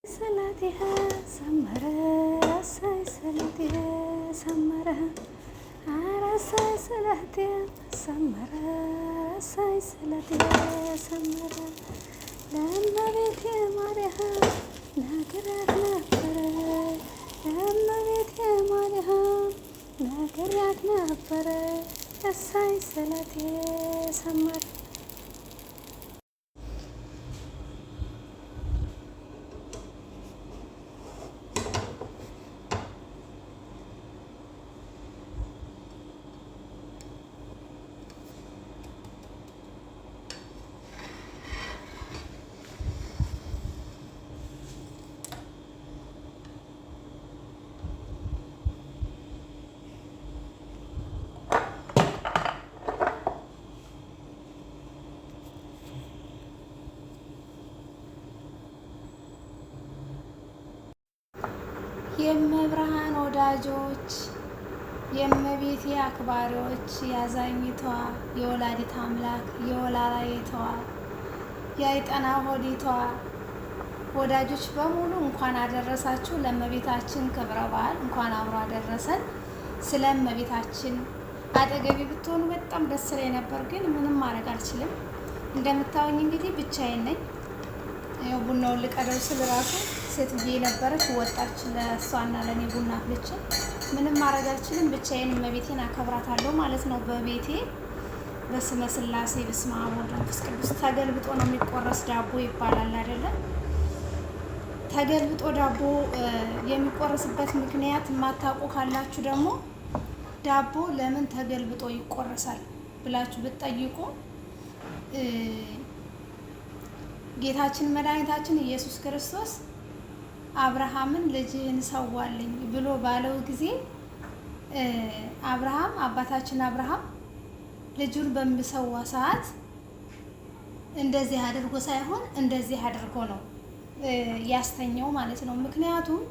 صلاتها سمرة راسي صلاتها سمرة راسي صلاتها سمرة راسي صلاتها سمرة لما بيتي مالها ناقرات نفرة لما بيتي مالها ناقرات نفرة راسي صلاتها سمرة የመብርሃን ወዳጆች የእመቤቴ አክባሪዎች የአዛኝቷ የወላዲት አምላክ የወላላይቷ የአይጠና ሆዲቷ ወዳጆች በሙሉ እንኳን አደረሳችሁ ለእመቤታችን ክብረ በዓል። እንኳን አብሮ አደረሰን። ስለ እመቤታችን አጠገቢ ብትሆኑ በጣም ደስ ላይ ነበር፣ ግን ምንም ማድረግ አልችልም። እንደምታዩኝ እንግዲህ ብቻዬን ነኝ። ያው ቡናውን ልቀደው ስል ራሱ ሴትዬ ነበረች ወጣች። ለእሷና ለእኔ ቡና አፍልቼ ምንም ማድረግ አልችልም። ብቻዬን እመቤቴን አከብራታለሁ ማለት ነው። በቤቴ በስመ ስላሴ በስመ አብ ወወልድ ወመንፈስ ቅዱስ። ተገልብጦ ነው የሚቆረስ ዳቦ ይባላል አይደለም? ተገልብጦ ዳቦ የሚቆረስበት ምክንያት የማታውቁ ካላችሁ ደግሞ ዳቦ ለምን ተገልብጦ ይቆረሳል ብላችሁ ብትጠይቁ ጌታችን መድኃኒታችን ኢየሱስ ክርስቶስ አብርሃምን ልጅህን ሰዋልኝ ብሎ ባለው ጊዜ አብርሃም አባታችን አብርሃም ልጁን በሚሰዋ ሰዓት እንደዚህ አድርጎ ሳይሆን እንደዚህ አድርጎ ነው ያስተኛው ማለት ነው። ምክንያቱም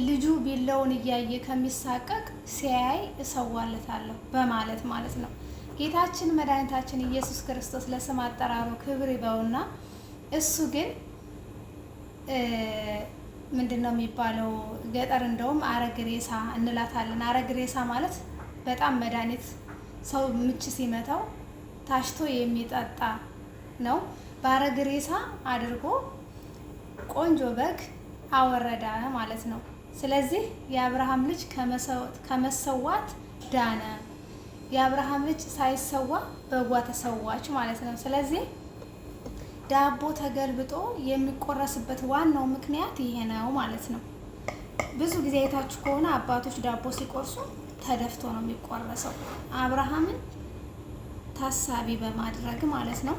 ልጁ ቢላውን እያየ ከሚሳቀቅ ሲያይ እሰዋለታለሁ በማለት ማለት ነው። ጌታችን መድኃኒታችን ኢየሱስ ክርስቶስ ለስም አጠራሩ ክብር ይበውና እሱ ግን ምንድን ነው የሚባለው? ገጠር እንደውም አረግ ሬሳ እንላታለን። አረግ ሬሳ ማለት በጣም መድኃኒት ሰው ምች ሲመታው ታሽቶ የሚጠጣ ነው። በአረግ ሬሳ አድርጎ ቆንጆ በግ አወረዳ ማለት ነው። ስለዚህ የአብርሃም ልጅ ከመሰዋት ዳነ። የአብርሃም ልጅ ሳይሰዋ በጓ ተሰዋች ማለት ነው። ስለዚህ ዳቦ ተገልብጦ የሚቆረስበት ዋናው ምክንያት ይሄ ነው ማለት ነው። ብዙ ጊዜ አይታችሁ ከሆነ አባቶች ዳቦ ሲቆርሱ ተደፍቶ ነው የሚቆረሰው፣ አብርሃምን ታሳቢ በማድረግ ማለት ነው።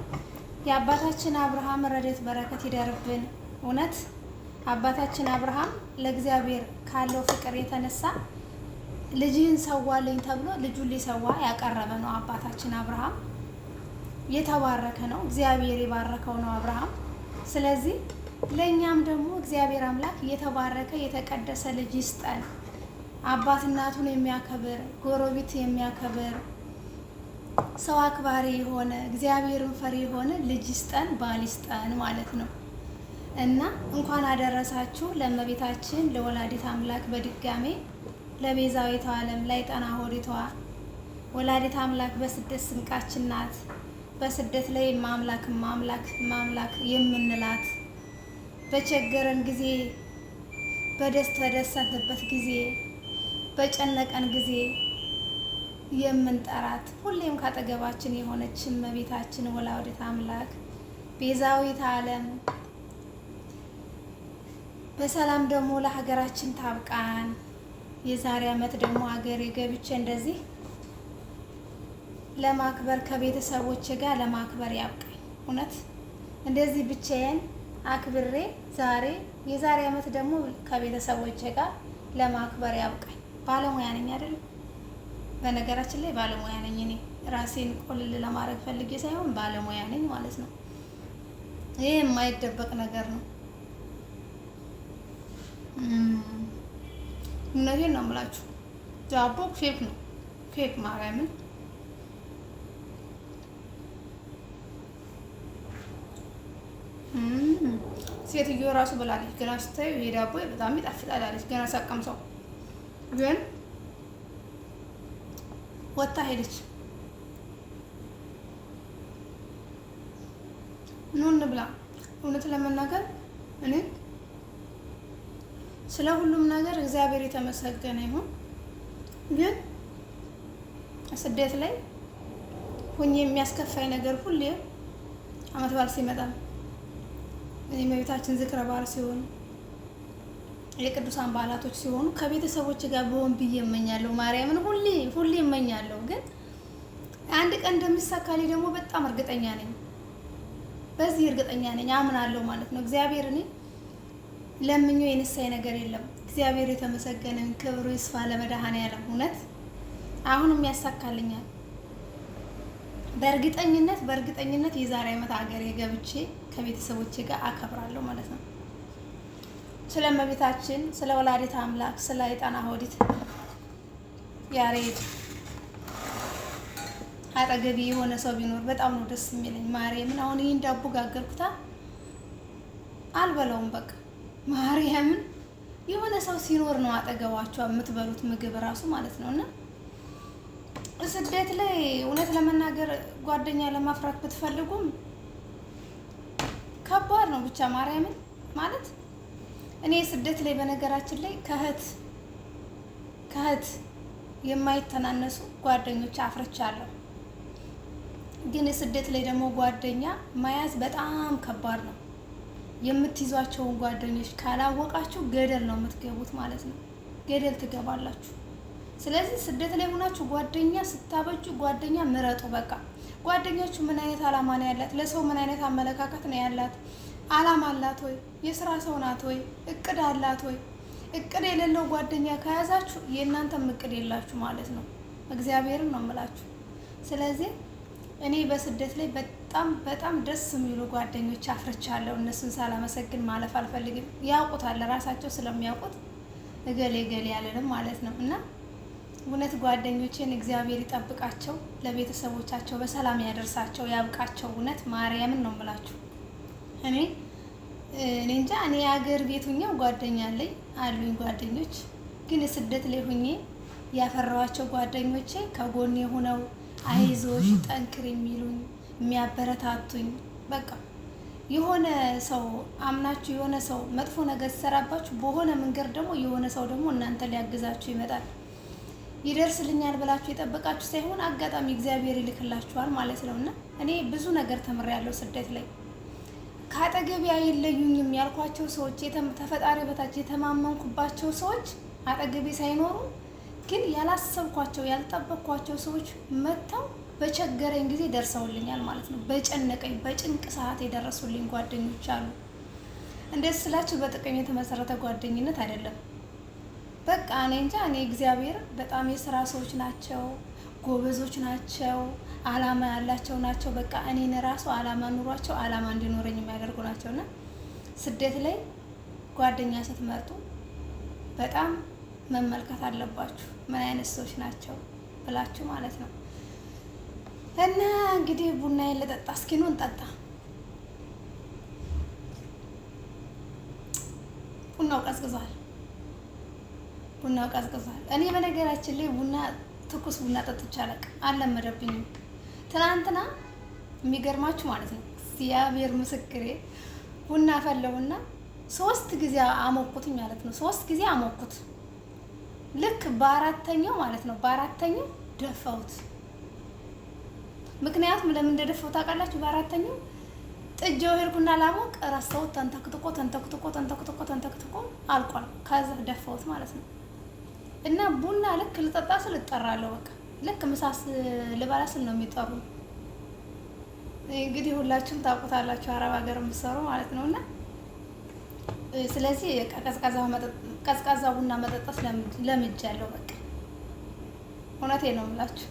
የአባታችን አብርሃም ረድኤት በረከት ይደርብን። እውነት አባታችን አብርሃም ለእግዚአብሔር ካለው ፍቅር የተነሳ ልጅህን ሰዋልኝ ተብሎ ልጁን ሊሰዋ ያቀረበ ነው አባታችን አብርሃም። የተባረከ ነው፣ እግዚአብሔር የባረከው ነው አብርሃም። ስለዚህ ለእኛም ደግሞ እግዚአብሔር አምላክ የተባረከ የተቀደሰ ልጅ ይስጠን። አባት እናቱን የሚያከብር ጎረቤት የሚያከብር ሰው አክባሪ የሆነ እግዚአብሔርን ፈሪ የሆነ ልጅ ይስጠን፣ ባል ይስጠን ማለት ነው። እና እንኳን አደረሳችሁ ለእመቤታችን ለወላዲት አምላክ በድጋሜ ለቤዛዊቷ ዓለም ለአይጠና ሆዲቷ ወላዲት አምላክ በስደት ስንቃችን ናት። በስደት ላይ ማምላክ የምንላት በቸገረን ጊዜ በደሰትንበት ጊዜ በጨነቀን ጊዜ የምንጠራት ሁሌም ካጠገባችን የሆነች እመቤታችን ወላዲት አምላክ ቤዛዊት ዓለም በሰላም ደግሞ ለሀገራችን ታብቃን። የዛሬ ዓመት ደግሞ ሀገሬ ገብቼ እንደዚህ ለማክበር ከቤተሰቦቼ ጋር ለማክበር ያብቃኝ። እውነት እንደዚህ ብቻዬን አክብሬ የዛሬ ዓመት ደግሞ ከቤተሰቦቼ ጋር ለማክበር ያብቃኝ። ባለሙያ ነኝ አይደል? በነገራችን ላይ ባለሙያ ነኝ። እኔ ራሴን ቆልል ለማድረግ ፈልጌ ሳይሆን ባለሙያ ነኝ ማለት ነው። ይሄ የማይደበቅ ነገር ነው። እውነቴን ነው የምላችሁ። ዳቦ ኬክ ነው፣ ኬክ ማርያምን ሴትዮ ራሱ ብላለች፣ ገና ስታዩ ይሄ ዳቦ በጣም ይጣፍጣል አለች። ገና ሳቀምሰው ግን ወጣ ሄደች። ኑ እንብላ። እውነት ለመናገር እኔ ስለ ሁሉም ነገር እግዚአብሔር የተመሰገነ ይሁን። ግን ስደት ላይ ሁኜ የሚያስከፋኝ ነገር ሁሌ ዓመት በዓል ሲመጣ የእመቤታችን ዝክረ በዓል ሲሆን የቅዱሳን በዓላቶች ሲሆኑ ከቤተሰቦች ጋር በሆን ብዬ እመኛለሁ። ማርያምን ሁሌ እመኛለሁ። ግን አንድ ቀን እንደሚሳካልኝ ደግሞ በጣም እርግጠኛ ነኝ። በዚህ እርግጠኛ ነኝ፣ አምናለሁ ማለት ነው። እግዚአብሔር እኔ ለምኞ የነሳኝ ነገር የለም። እግዚአብሔር የተመሰገነን ክብሩ ይስፋ ለመድኃኔዓለም። እውነት አሁንም ያሳካልኛል። በእርግጠኝነት የዛሬ ዓመት ሀገሬ ገብቼ ከቤተሰቦቼ ጋር አከብራለሁ ማለት ነው። ስለ እመቤታችን፣ ስለ ወላዲተ አምላክ፣ ስለ አይጣና ሆዲት ያሬድ አጠገቢ የሆነ ሰው ቢኖር በጣም ነው ደስ የሚለኝ። ማርያምን አሁን ይህን ዳቦ ጋገርኩታ አልበላውም። በቃ ማርያምን የሆነ ሰው ሲኖር ነው አጠገባቸው የምትበሉት ምግብ እራሱ ማለት ነው። እና ስደት ላይ እውነት ለመናገር ጓደኛ ለማፍራት ብትፈልጉም ከባድ ነው። ብቻ ማርያምን ማለት እኔ ስደት ላይ በነገራችን ላይ ከእህት የማይተናነሱ ጓደኞች አፍርቻለሁ። ግን ስደት ላይ ደግሞ ጓደኛ መያዝ በጣም ከባድ ነው። የምትይዟቸውን ጓደኞች ካላወቃችሁ ገደል ነው የምትገቡት ማለት ነው። ገደል ትገባላችሁ። ስለዚህ ስደት ላይ ሆናችሁ ጓደኛ ስታበጁ ጓደኛ ምረጡ። በቃ ጓደኛችሁ ምን አይነት አላማ ነው ያላት? ለሰው ምን አይነት አመለካከት ነው ያላት? አላማ አላት ወይ? የስራ ሰው ናት ወይ? እቅድ አላት ወይ? እቅድ የሌለው ጓደኛ ከያዛችሁ የእናንተም እቅድ የላችሁ ማለት ነው። እግዚአብሔርን ነው የምላችሁ። ስለዚህ እኔ በስደት ላይ በጣም ደስ የሚሉ ጓደኞች አፍርቻለሁ። እነሱን ሳላመሰግን ማለፍ አልፈልግም። ያውቁታል፣ ራሳቸው ስለሚያውቁት እገሌ ያለንም ማለት ነው። እና እውነት ጓደኞቼን እግዚአብሔር ይጠብቃቸው፣ ለቤተሰቦቻቸው በሰላም ያደርሳቸው፣ ያብቃቸው። እውነት ማርያምን ነው የምላችሁ። እኔ እንጃ እኔ የሀገር ቤት ሁኜ ጓደኛ አሉኝ ጓደኞች፣ ግን ስደት ላይ ሁኜ ያፈራኋቸው ጓደኞቼ ከጎኔ ሆነው አይዞሽ ጠንክር የሚሉኝ የሚያበረታቱኝ። በቃ የሆነ ሰው አምናችሁ የሆነ ሰው መጥፎ ነገር ሲሰራባችሁ በሆነ መንገድ ደግሞ የሆነ ሰው ደግሞ እናንተ ሊያግዛችሁ ይመጣል። ይደርስልኛል ብላችሁ የጠበቃችሁ ሳይሆን አጋጣሚ እግዚአብሔር ይልክላችኋል ማለት ነው። እና እኔ ብዙ ነገር ተምሬያለሁ ስደት ላይ። ከአጠገቤ አይለዩኝም ያልኳቸው ሰዎች፣ ተፈጣሪ በታች የተማመንኩባቸው ሰዎች አጠገቤ ሳይኖሩ ግን ያላሰብኳቸው ያልጠበቅኳቸው ሰዎች መጥተው በቸገረኝ ጊዜ ደርሰውልኛል ማለት ነው። በጨነቀኝ በጭንቅ ሰዓት የደረሱልኝ ጓደኞች አሉ። እንደዚህ ስላችሁ በጥቅም የተመሰረተ ጓደኝነት አይደለም። በቃ እኔ እንጃ፣ እኔ እግዚአብሔር በጣም የስራ ሰዎች ናቸው፣ ጎበዞች ናቸው፣ አላማ ያላቸው ናቸው። በቃ እኔን ራሱ አላማ ኑሯቸው አላማ እንዲኖረኝ የሚያደርጉ ናቸው። እና ስደት ላይ ጓደኛ ስትመርጡ በጣም መመልከት አለባችሁ ምን አይነት ሰዎች ናቸው ብላችሁ ማለት ነው። እና እንግዲህ ቡናዬን ልጠጣ፣ እስኪ ኑ እንጠጣ። ቡናው ቀዝቅዟል። እኔ በነገራችን ላይ ትኩስ ቡና ጠጥቼ አላውቅም፣ አልለመደብኝም። ትናንትና የሚገርማችሁ ማለት ነው እግዚአብሔር ምስክሬ ቡና ፈለውና 3 ጊዜ አሞኩትኝ ማለት ነው። 3 ጊዜ አሞኩት። ልክ በአራተኛው ማለት ነው በአራተኛው ደፋሁት። ምክንያቱም ለምን እንደደፋሁት ታውቃላችሁ? በአራተኛው ጥጄው ሄድኩና ላሞቅ ረሳሁት። ተንተክትቆ አልቋል። ከዛ ደፋሁት ማለት ነው። እና ቡና ልክ ልጠጣ ስል እጠራለሁ። በቃ ልክ ምሳስ ልበላ ስል ነው የሚጠሩ። እንግዲህ ሁላችሁም ታውቁታላችሁ አረብ ሀገር የምትሰሩ ማለት ነው። እና ስለዚህ ቀዝቃዛ ቡና መጠጣት ለምጃለሁ። በቃ እውነቴን ነው የምላችሁ።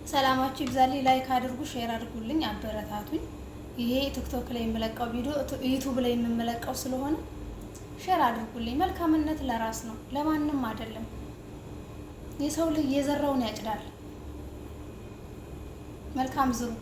ሰላማችሁ ይብዛልኝ። ላይክ አድርጉ፣ ሼር አድርጉልኝ፣ አበረታቱኝ። ይሄ ቲክቶክ ላይ የምለቀው ቪዲዮ ዩቲዩብ ላይ የምመለቀው ስለሆነ ሼር አድርጉልኝ። መልካምነት ለራስ ነው፣ ለማንም አይደለም። የሰው ልጅ የዘራውን ያጭዳል። መልካም ዝሩ።